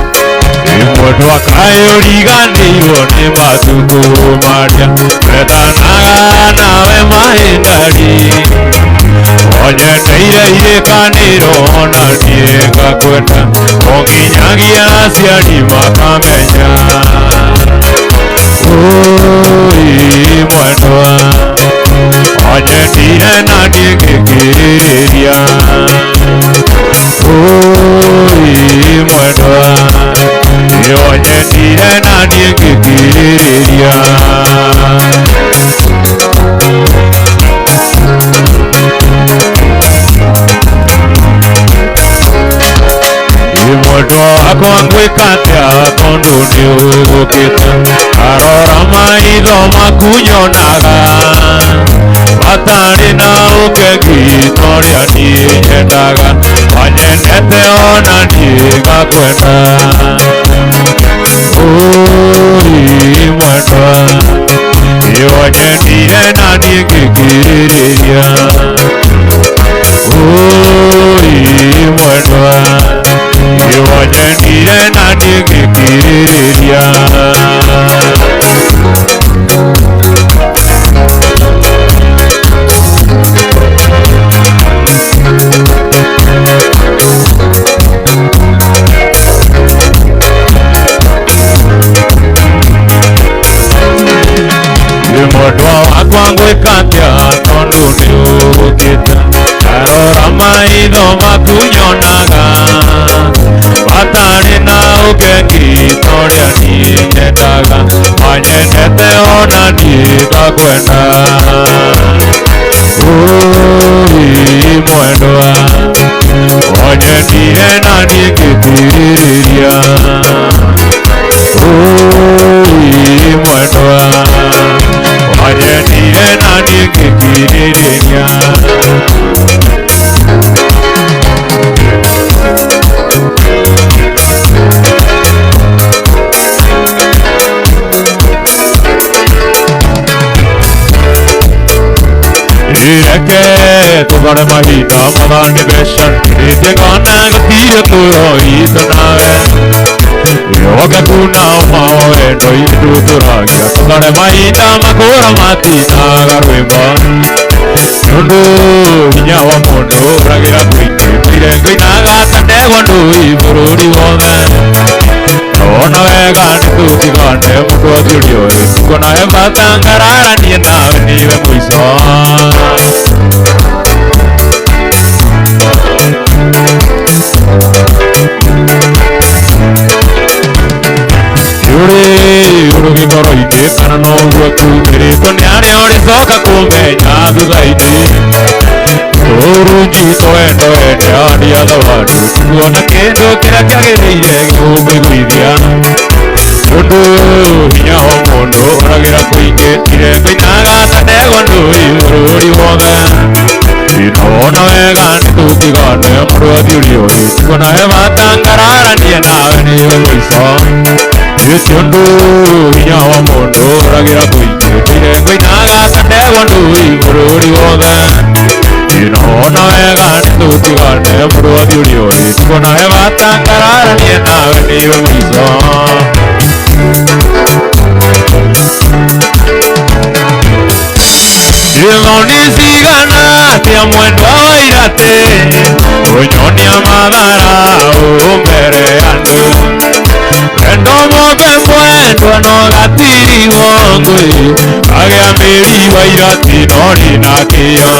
mundu akayuriganirwo ni matuko maria wethanaga nawe mahindari onyeteire irikaniro na niĩ ngakwenda onginyagia aciari makamenya oi mwendwa onyendire na niĩ ngĩkĩrĩria oi mwendwa onyendire na niĩ ngĩkĩrĩria Akongwikatia tondu ni ugukite arora maitho makunyo naga matari na ukegi toria ni nyendaga wanyendete ona ni gakwenda uri mwendwa iwanyendire na ni ngikiriria uri mwendwa iwanyendire na ni ngikiriria Imodwa wakangwikatia tondu ni ugukite arora maitho makunyonaga matari na ugengi toria ni nyendaga wanyendete ona ni gakwenda uri mwendwa wanyendire na ni ngikiriria uri mwendwa wanyendire na ni ngikiriria ireke tugare mahinda mathani mbeca itigana gutire tuyo itu nawe yoge kuna mawendo itu turagia tugare mahinda makura matinaga rwimbo nundu hinya wa mundu uragira kwingi kwinaga tandegwa ndui bururi wothe ona wega nitutigane mundu athiurio tuko nawe matangararanie nawe niwe mwico urugikoroine kana noguo tumirĩtwo nĩ arĩa ũrĩcoka kũmenya thutha-inĩ tũrunjitwo wendo wene andiatho wandu tuona kĩndũ kĩrĩa kĩagĩrĩire gĩkũmĩgũithia ũndũ hinya wa mũndũ ũragĩra kũingĩ irengo-inaga tandegwa ndũi bũrũri wothe ona wega nĩtũtigane mũndũ athiũrio tuko nawe matangararanie nawe nĩwe mũico Iti undu hinya wa mundu uragira kuingi irengo-inaga tandegwa ndui bururi wothe ona wega nitutigane mundu athiurio tuko nawe matangararanie nawe niwe mwico Ithoni cigana atia mwendwa wa irate unyonia mathara mbere ya andu endo mobe mwendwa no gatiri wongwi agea mĩri wa irati nori na kĩo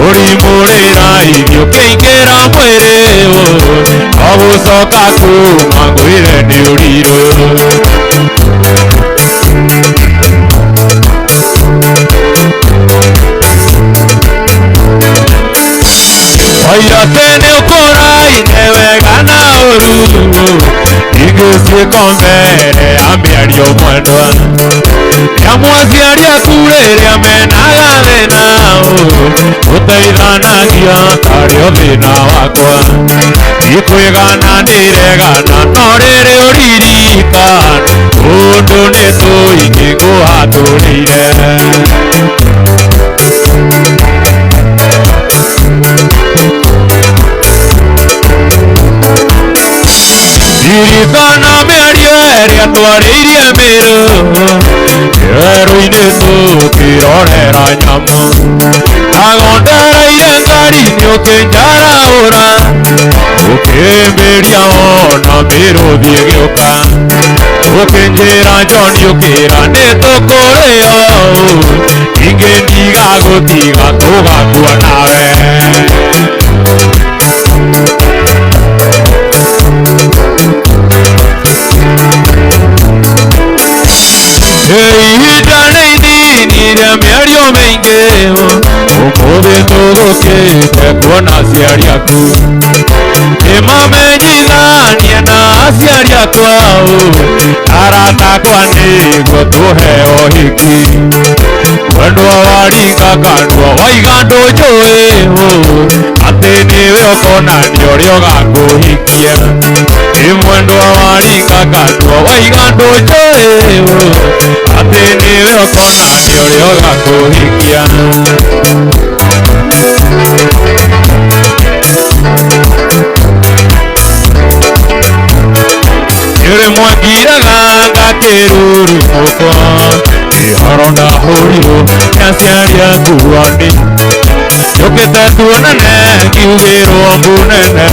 ũrimũrĩra irio kĩingĩra mwĩrĩ ogũcoka kuma ngwĩre nĩ ũrirũ wairate nĩ ũkũraine wega na ũru igĩciĩko mbere ya mĩario mwendwa rĩa mwaciaria tu rĩrĩa menaga thĩna ũteithanagia tarĩo thĩna wakwa ikwĩgana ndĩregana no rĩrĩ ũririkana ũndũ nĩ tũingĩ ngũhatũrĩire Ririkana mĩario ĩrĩa twarĩirie mĩrũ werũ-inĩ tũkĩrorera nyamũ agondereire ngari-inĩ ũkĩnjaraũra ũkĩmbĩria wona mĩrũthi ĩgĩũka ũkĩnjĩra John ũkĩra nĩtũkũrĩo ingĩ ndigagũtiga tũgakua nawe ihinda nĩ inini rĩa mĩario mĩingĩ ũmũthĩ tũgũkĩte kuona aciari aku Mamenyithanie na aciari akwa arata akwa nĩguo tũheo hiki wendo waringa kandwo waiga ndũnjũĩ atĩ nĩwe ũkonania ũrĩa ũgakũhikia mwendo waringa kandwo waiga ndũnjũĩ atĩ nĩwe ũkonania ũrĩa ũgakũhikia mwangiraga ngakĩruru mũkwa ihoro ndahũrirwo nĩ aciari aku ani njũkĩte tuonane ngiugĩrwo mbunene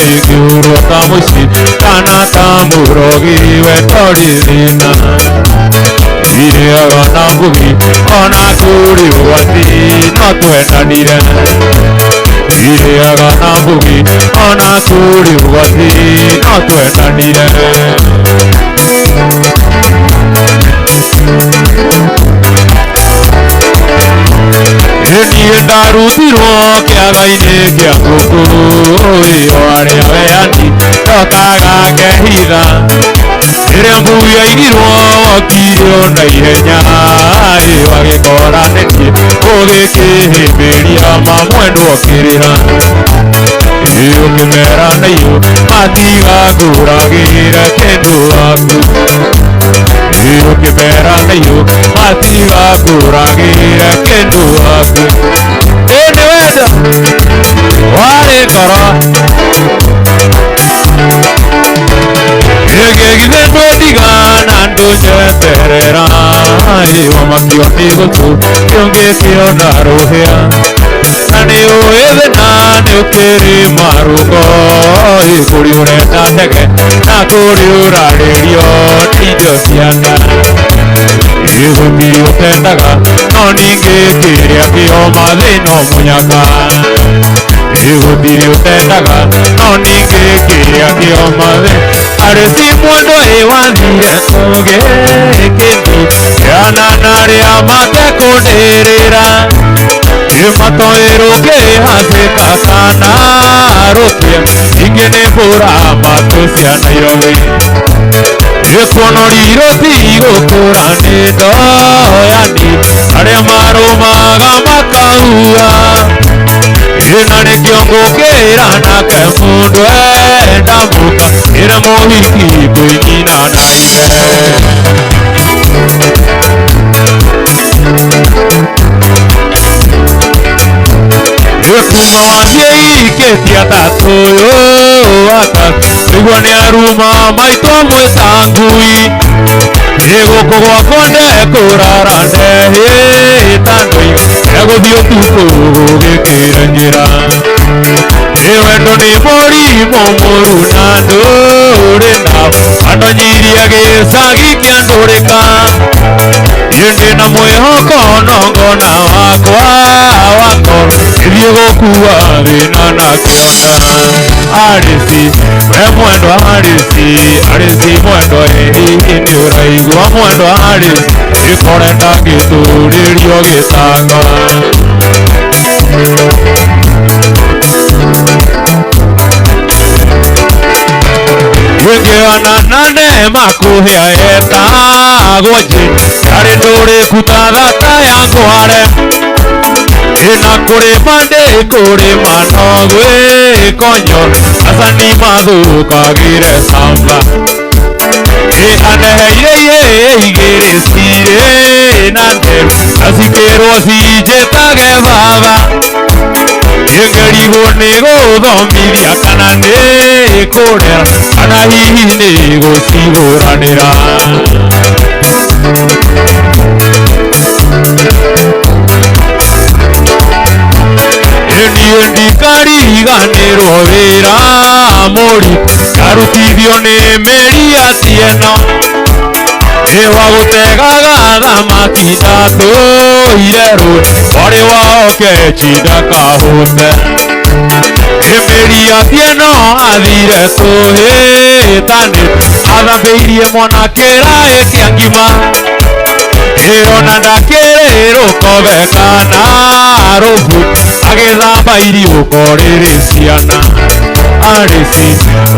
ngĩhurwo ta mũici kana ta mũrogi wetorĩ thĩna irĩaga na ngugi ona kũrĩ ũgwati no twendanire irĩaga na ngugi ona kũrĩ ũgwati no twendanire niĩ ndarutirwo kĩaga-inĩ kĩa ngũkũ o arĩa weani ndokaga ngehitha rĩrĩa mbu yaigirwo wokirwo na ihenya wagĩkora nĩniĩ ũgĩkĩhĩmbĩria mamwendwo kĩrĩra ũkĩmera na iyo matigakũragĩre kĩndũ waku ukimera na iyo matigakũragĩre kĩndũ waku nĩ wendo warĩ ngoro gĩgĩgithĩ ndũndigana ndũnjeterera wamakio nĩ gũtũ kĩongĩkĩona rũhĩa na nĩ ũĩ thĩna nĩ ũkĩrĩma rũgo kũrĩ ũrenda ndege na kũrĩ ũrarĩrio indo cia nda gũtirĩ ũtendaga no ningĩ kĩrĩa kĩoma thĩna mũnyaka gũtirĩ ũtendaga no ningĩ kĩrĩa kĩoma thĩna arĩ si mwendo wathire ũgĩkĩthi yana narĩa matekũndĩrĩra matoĩrũkĩhathĩka kana rũtwe ingĩ nĩ mbũra matũ cia Nairobi gĩkuonoriro tigũkũra nĩ ndoyani arĩa marũmaga makahua na nĩkĩo ngũkĩra nake mũndũ enda mũka ĩrĩ mũhiki kwĩnyina na ithe kuma wathiĩ ikĩtie atatũ atatũ nĩguo nĩ aruma maitũ mwĩta ngui gũkũ gwakwa ndekũrara ndehĩta ndũiga egũthiĩ ũtukũ gũgĩkĩre njĩra wendo nĩ mũrimũ mũru na ndũrĩ nao andonyirie gĩcagi kĩa ndũrĩka ndĩ na mwĩhoko nongona wakwa wakoro ĩthiĩ gũkua thĩna na kĩonda arĩci we mwendo arĩci arĩci mwendo hihi nĩ ũraigua mwendo arĩci gĩkorenda gĩtũrĩrio gĩtanga wĩngĩonana nema kũhĩa etagwo njĩ arĩ ndũrĩkuta thata ya ngware ĩna kũrĩma ndĩ kũrĩma no gwĩkonyo acani mathũkagĩre samba aneheire igĩrĩ cirĩ na nderu acikĩrwo cinjĩtage baba ngĩngerigwo nĩ gũthomithia kana nĩ kũrera kana hihi nĩ gũcigũranĩra niĩ ndikariganĩrwo wĩra mũritũ ndarutithio nĩ mĩri atieno wa gũtegaga thamaki ndatũire rũĩ warĩ waoke chinda kahũte mĩri atieno athire tũhĩtanĩ athambĩirie mwana kĩraĩ kĩa ngima ona ndakĩrĩ rũkobe kana rũbu agĩthamba iriũko rĩrĩ ciana arisi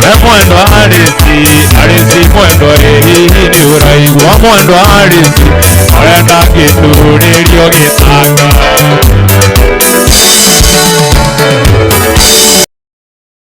we mwendo arisi arisi mwendo hihi ni uraigua mwendo arisi orenda gĩturĩrio gĩtanga